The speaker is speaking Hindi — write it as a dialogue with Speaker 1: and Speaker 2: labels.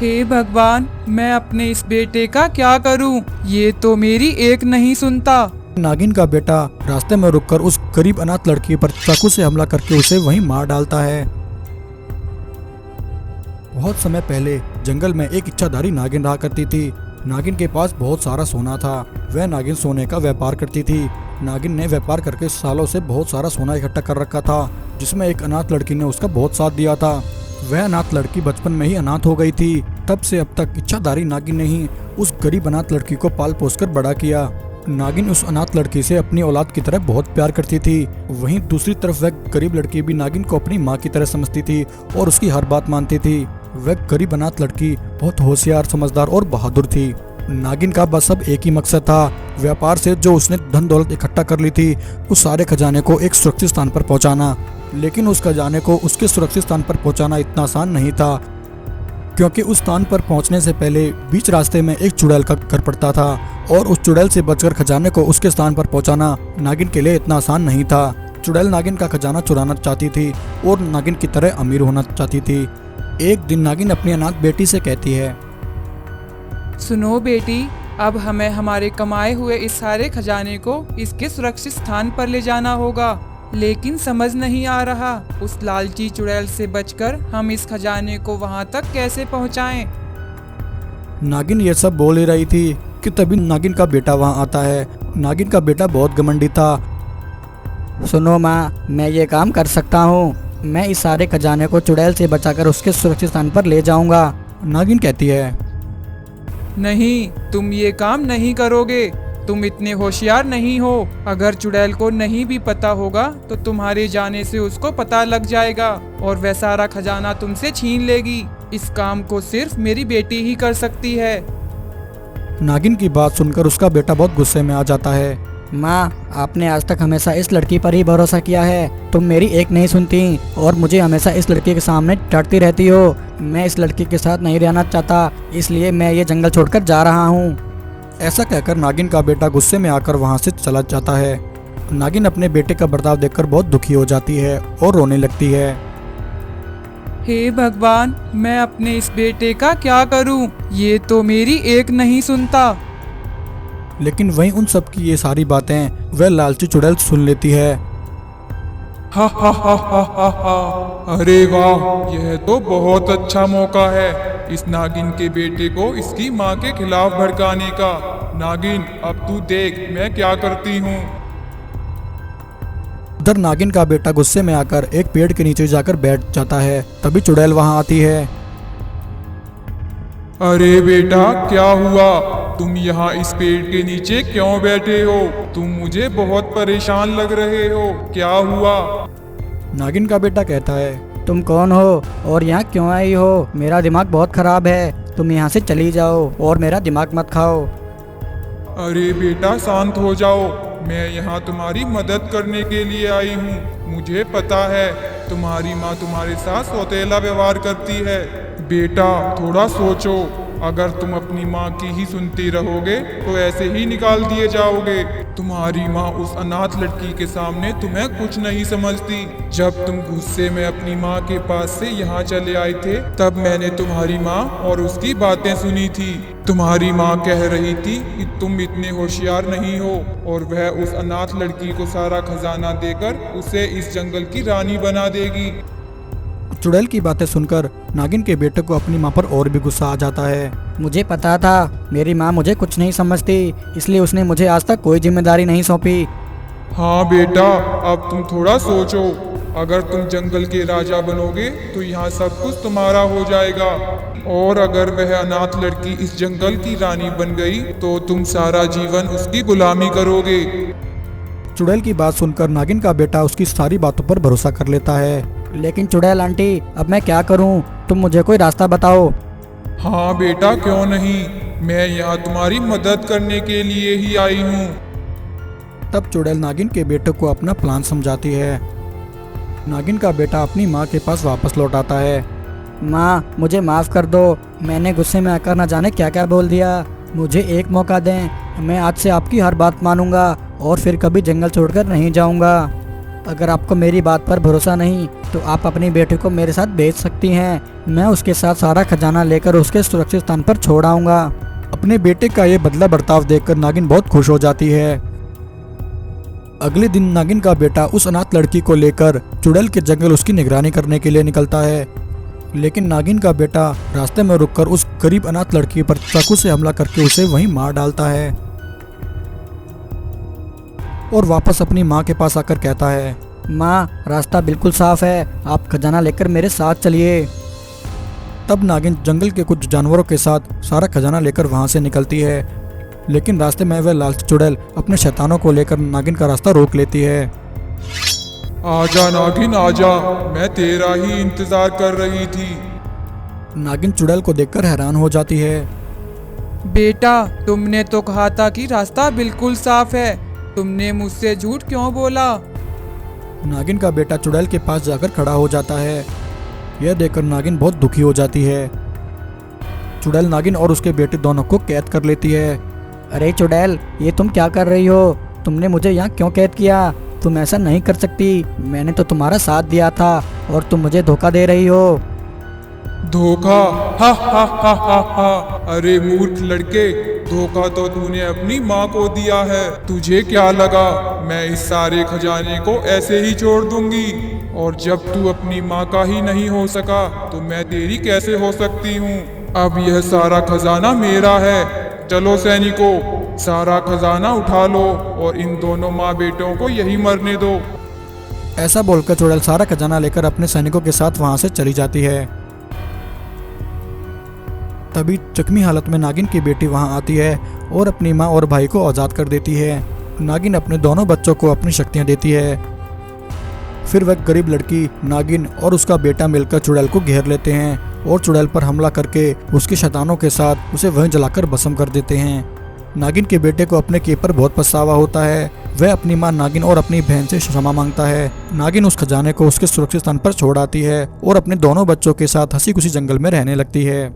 Speaker 1: हे भगवान, मैं अपने इस बेटे का क्या करूं? ये तो मेरी एक नहीं सुनता।
Speaker 2: नागिन का बेटा रास्ते में रुककर उस गरीब अनाथ लड़की पर चाकू से हमला करके उसे वहीं मार डालता है। बहुत समय पहले जंगल में एक इच्छाधारी नागिन रहा करती थी। नागिन के पास बहुत सारा सोना था। वह नागिन सोने का व्यापार करती थी। नागिन ने व्यापार करके सालों से बहुत सारा सोना इकट्ठा कर रखा था, जिसमें एक अनाथ लड़की ने उसका बहुत साथ दिया था। वह अनाथ लड़की बचपन में ही अनाथ हो गई थी। तब से अब तक इच्छाधारी नागिन ने ही उस गरीब अनाथ लड़की को पाल पोस कर बड़ा किया। नागिन उस अनाथ लड़की से अपनी औलाद की तरह बहुत प्यार करती थी। वहीं दूसरी तरफ वह गरीब लड़की भी नागिन को अपनी माँ की तरह समझती थी और उसकी हर बात मानती थी। वह गरीब अनाथ लड़की बहुत होशियार, समझदार और बहादुर थी। नागिन का बस अब एक ही मकसद था, व्यापार से जो उसने धन दौलत इकट्ठा कर ली थी उस सारे खजाने को एक सुरक्षित स्थान पर पहुंचाना। लेकिन उस खजाने को उसके सुरक्षित स्थान पर पहुंचाना इतना आसान नहीं था, क्योंकि उस स्थान पर पहुंचने से पहले बीच रास्ते में एक चुड़ैल का घर पड़ता था और उस चुड़ैल से बचकर खजाने को उसके स्थान पर पहुंचाना नागिन के लिए इतना आसान नहीं था। चुड़ैल नागिन का खजाना चुराना चाहती थी और नागिन की तरह अमीर होना चाहती थी। एक दिन नागिन अपनी अनाथ बेटी से कहती है,
Speaker 1: सुनो बेटी, अब हमें हमारे कमाए हुए इस सारे खजाने को इसके सुरक्षित स्थान पर ले जाना होगा। लेकिन समझ नहीं आ रहा उस लालची चुड़ैल से बचकर हम इस खजाने को वहां तक कैसे पहुंचाएं।
Speaker 2: नागिन ये सब बोल ही रही थी कि तभी नागिन का बेटा वहां आता है। नागिन का बेटा बहुत घमंडी था।
Speaker 3: सुनो माँ, मैं ये काम कर सकता हूँ। मैं इस सारे खजाने को चुड़ैल से बचाकर उसके सुरक्षित स्थान पर ले जाऊंगा।
Speaker 2: नागिन कहती है,
Speaker 1: नहीं, तुम ये काम नहीं करोगे। तुम इतने होशियार नहीं हो। अगर चुड़ैल को नहीं भी पता होगा तो तुम्हारे जाने से उसको पता लग जाएगा और वह सारा खजाना तुमसे छीन लेगी। इस काम को सिर्फ मेरी बेटी ही कर सकती है।
Speaker 2: नागिन की बात सुनकर उसका बेटा बहुत गुस्से में आ जाता है।
Speaker 3: माँ, आपने आज तक हमेशा इस लड़की पर ही भरोसा किया है। तुम मेरी एक नहीं सुनती और मुझे हमेशा इस लड़की के सामने डरती रहती हो। मैं इस लड़की के साथ नहीं रहना चाहता, इसलिए मैं ये जंगल छोड़कर जा रहा हूँ।
Speaker 2: ऐसा कहकर नागिन का बेटा गुस्से में आकर वहां से चला जाता है। नागिन अपने बेटे का बर्ताव देखकर बहुत दुखी हो जाती है और रोने लगती है।
Speaker 1: हे भगवान, मैं अपने इस बेटे का क्या करूं? ये तो मेरी एक नहीं सुनता।
Speaker 2: लेकिन वहीं उन सब की ये सारी बातें वह लालची चुड़ैल सुन लेती है।
Speaker 4: हा हा हा हा हा हा। अरे वाह, यह तो बहुत अच्छा मौका है इस नागिन के बेटे को इसकी माँ के खिलाफ भड़काने का। नागिन, अब तू देख मैं क्या करती हूँ।
Speaker 2: उधर नागिन का बेटा गुस्से में आकर एक पेड़ के नीचे जाकर बैठ जाता है। तभी चुड़ैल वहां आती है।
Speaker 4: अरे बेटा, क्या हुआ? तुम यहाँ इस पेड़ के नीचे क्यों बैठे हो? तुम मुझे बहुत परेशान लग रहे हो, क्या हुआ?
Speaker 2: नागिन का बेटा कहता है,
Speaker 3: तुम कौन हो और यहाँ क्यों आई हो? मेरा दिमाग बहुत खराब है। तुम यहाँ से चली जाओ और मेरा दिमाग मत खाओ।
Speaker 4: अरे बेटा, शांत हो जाओ। मैं यहाँ तुम्हारी मदद करने के लिए आई हूँ। मुझे पता है तुम्हारी माँ तुम्हारे साथ सौतेला व्यवहार करती है। बेटा, थोड़ा सोचो। अगर तुम अपनी माँ की ही सुनती रहोगे तो ऐसे ही निकाल दिए जाओगे। तुम्हारी माँ उस अनाथ लड़की के सामने तुम्हें कुछ नहीं समझती। जब तुम गुस्से में अपनी माँ के पास से यहाँ चले आए थे तब मैंने तुम्हारी माँ और उसकी बातें सुनी थी। तुम्हारी माँ कह रही थी कि तुम इतने होशियार नहीं हो और वह उस अनाथ लड़की को सारा खजाना देकर उसे इस जंगल की रानी बना देगी।
Speaker 2: चुड़ैल की बातें सुनकर नागिन के बेटे को अपनी माँ पर और भी गुस्सा आ जाता है।
Speaker 3: मुझे पता था मेरी माँ मुझे कुछ नहीं समझती, इसलिए उसने मुझे आज तक कोई जिम्मेदारी नहीं सौंपी।
Speaker 4: हाँ बेटा, अब तुम थोड़ा सोचो। अगर तुम जंगल के राजा बनोगे तो यहाँ सब कुछ तुम्हारा हो जाएगा, और अगर वह अनाथ लड़की इस जंगल की रानी बन गई तो तुम सारा जीवन उसकी गुलामी करोगे।
Speaker 2: चुड़ैल की बात सुनकर नागिन का बेटा उसकी सारी बातों पर भरोसा कर लेता है।
Speaker 3: लेकिन चुड़ैल आंटी, अब मैं क्या करूं? तुम मुझे कोई रास्ता बताओ।
Speaker 4: हाँ बेटा, क्यों नहीं। मैं यहाँ तुम्हारी मदद करने के लिए ही आई हूँ।
Speaker 2: तब चुड़ैल नागिन के बेटे को अपना प्लान समझाती है। नागिन का बेटा अपनी माँ के पास वापस लौट आता है।
Speaker 3: माँ, मुझे माफ़ कर दो। मैंने गुस्से में आकर न जाने क्या क्या बोल दिया। मुझे एक मौका दें। मैं आज से आपकी हर बात मानूंगा और फिर कभी जंगल छोड़कर नहीं जाऊंगा। अगर आपको मेरी बात पर भरोसा नहीं तो आप अपनी बेटी को मेरे साथ भेज सकती हैं। मैं उसके साथ सारा खजाना लेकर उसके सुरक्षित स्थान पर छोड़ आऊंगा।
Speaker 2: अपने बेटे का ये बदला बर्ताव देखकर नागिन बहुत खुश हो जाती है। अगले दिन नागिन का बेटा उस अनाथ लड़की को लेकर चुड़ैल के जंगल उसकी निगरानी करने के लिए निकलता है, लेकिन नागिन का बेटा रास्ते में रुककर उस गरीब अनाथ लड़की पर चाकू से हमला करके उसे वहीं मार डालता है और वापस अपनी माँ के पास आकर कहता है,
Speaker 3: माँ, रास्ता बिल्कुल साफ है, आप खजाना लेकर मेरे साथ चलिए।
Speaker 2: तब नागिन जंगल के कुछ जानवरों के साथ सारा खजाना लेकर वहां से निकलती है, लेकिन रास्ते में वह लालची चुड़ैल अपने शैतानों को लेकर नागिन का रास्ता रोक लेती है।
Speaker 4: आजा नागिन आजा, मैं तेरा ही इंतजार कर रही थी।
Speaker 2: नागिन चुड़ैल को देखकर हैरान हो जाती है।
Speaker 1: बेटा, तुमने तो कहा था कि रास्ता बिल्कुल साफ है, तुमने मुझसे झूठ क्यों बोला?
Speaker 2: नागिन का बेटा चुड़ैल के पास जाकर खड़ा हो जाता है। यह देखकर नागिन बहुत दुखी हो जाती है। चुड़ैल नागिन और उसके बेटे दोनों को कैद कर लेती है।
Speaker 3: अरे चुड़ैल, ये तुम क्या कर रही हो? तुमने मुझे यहाँ क्यों कैद किया? तुम ऐसा नहीं कर सकती, मैंने तो तुम्हारा साथ दिया था और तुम मुझे धोखा दे रही हो।
Speaker 4: धोखा? हा हा हा हा हा। अरे मूर्ख लड़के, धोखा तो तूने अपनी माँ को दिया है। तुझे क्या लगा मैं इस सारे खजाने को ऐसे ही छोड़ दूंगी? और जब तू अपनी माँ का ही नहीं हो सका तो मैं तेरी कैसे हो सकती हूँ? अब यह सारा खजाना मेरा है। चलो सैनिकों, सारा खजाना उठा लो और इन दोनों माँ बेटों को यही मरने दो।
Speaker 2: ऐसा बोलकर चुड़ैल सारा खजाना लेकर अपने सैनिकों के साथ वहां से चली जाती है। तभी जख्मी हालत में नागिन की बेटी वहां आती है और अपनी माँ और भाई को आज़ाद कर देती है। नागिन अपने दोनों बच्चों को अपनी शक्तियां देती है। फिर वह गरीब लड़की, नागिन और उसका बेटा मिलकर चुड़ैल को घेर लेते हैं और चुड़ैल पर हमला करके उसके शैतानों के साथ उसे वहीं जलाकर भस्म कर देते हैं। नागिन के बेटे को अपने किए पर बहुत पछतावा होता है। वह अपनी माँ नागिन और अपनी बहन से क्षमा मांगता है। नागिन उस खजाने को उसके सुरक्षित स्थान पर छोड़ आती है और अपने दोनों बच्चों के साथ हंसी खुशी जंगल में रहने लगती है।